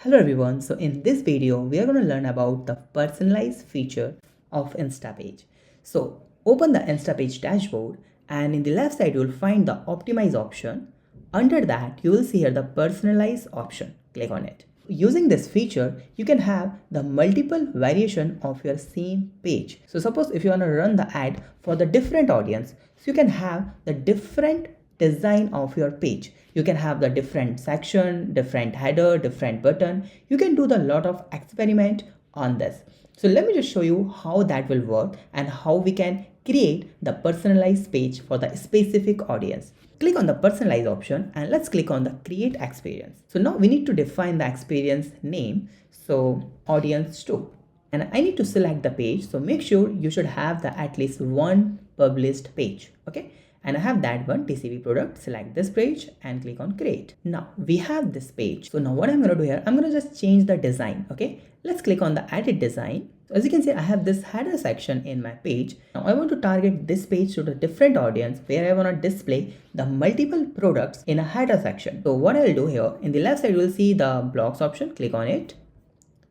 Hello everyone, so in this video we are going to learn about the personalized feature of Instapage. So open the Instapage dashboard and in the left side you will find the optimize option. Under that you will see here the personalize option. Click on it. Using this feature you can have the multiple variation of your same page. So suppose if you want to run the ad for the different audience, so you can have the different design of your page. You can have the different section, different header, different button. You can do the lot of experiment on this. So let me just show you how that will work and how we can create the personalized page for the specific audience. Click on the personalize option and let's click on the create experience. So now we need to define the experience name. So audience 2. And I need to select the page. So make sure you should have the at least one published page. Okay. And I have that one TCP product. Select this page and click on create. Now we have this page. So now what I'm going to do here, I'm going to just change the design. Okay. Let's click on the edit design. So as you can see, I have this header section in my page. Now I want to target this page to the different audience where I want to display the multiple products in a header section. So what I'll do here, in the left side, you will see the blocks option. Click on it.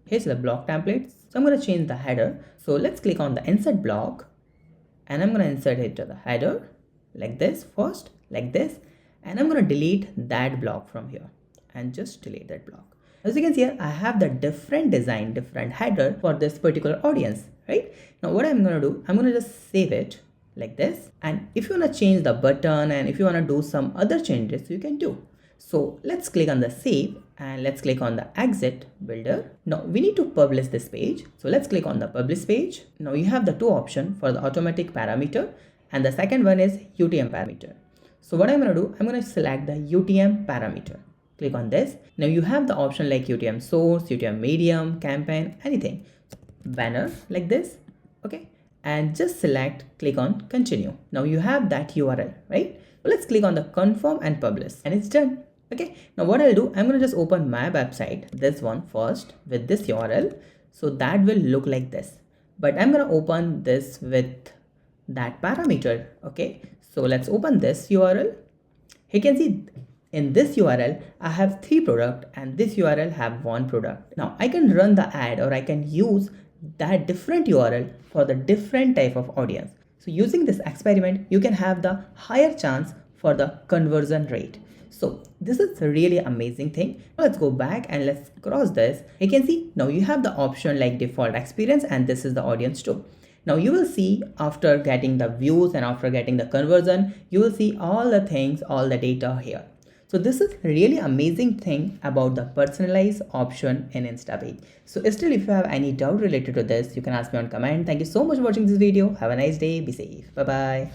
Here's the block templates. So I'm going to change the header. So let's click on the insert block and I'm going to insert it to the header like this first, like this. And I'm going to delete that block from here and just delete that block. As you can see here, I have the different design, different header for this particular audience, right? Now what I'm going to do, I'm going to just save it like this. And if you want to change the button and if you want to do some other changes, you can do. So let's click on the save and let's click on the exit builder. Now we need to publish this page. So let's click on the publish page. Now you have the two options for the automatic parameter and the second one is UTM parameter. So what I'm going to do, I'm going to select the UTM parameter. Click on this. Now you have the option like UTM source, UTM medium, campaign, anything. Banner like this. Okay. And just select, click on continue. Now you have that URL, right? So let's click on the confirm and publish and it's done. Okay. Now what I'll do, I'm going to just open my website, this one first with this URL. So that will look like this, but I'm going to open this with that parameter. Okay. So let's open this URL. You can see in this URL, I have 3 products and this URL have 1 product. Now I can run the ad or I can use that different URL for the different type of audience. So using this experiment, you can have the higher chance for the conversion rate. So this is a really amazing thing. Let's go back and let's cross this. You can see now you have the option like default experience and this is the audience too. Now you will see after getting the views and after getting the conversion, you will see all the things, all the data here. So this is really amazing thing about the personalized option in Instapage. So still if you have any doubt related to this, you can ask me on comment. Thank you so much for watching this video. Have a nice day. Be safe. Bye bye.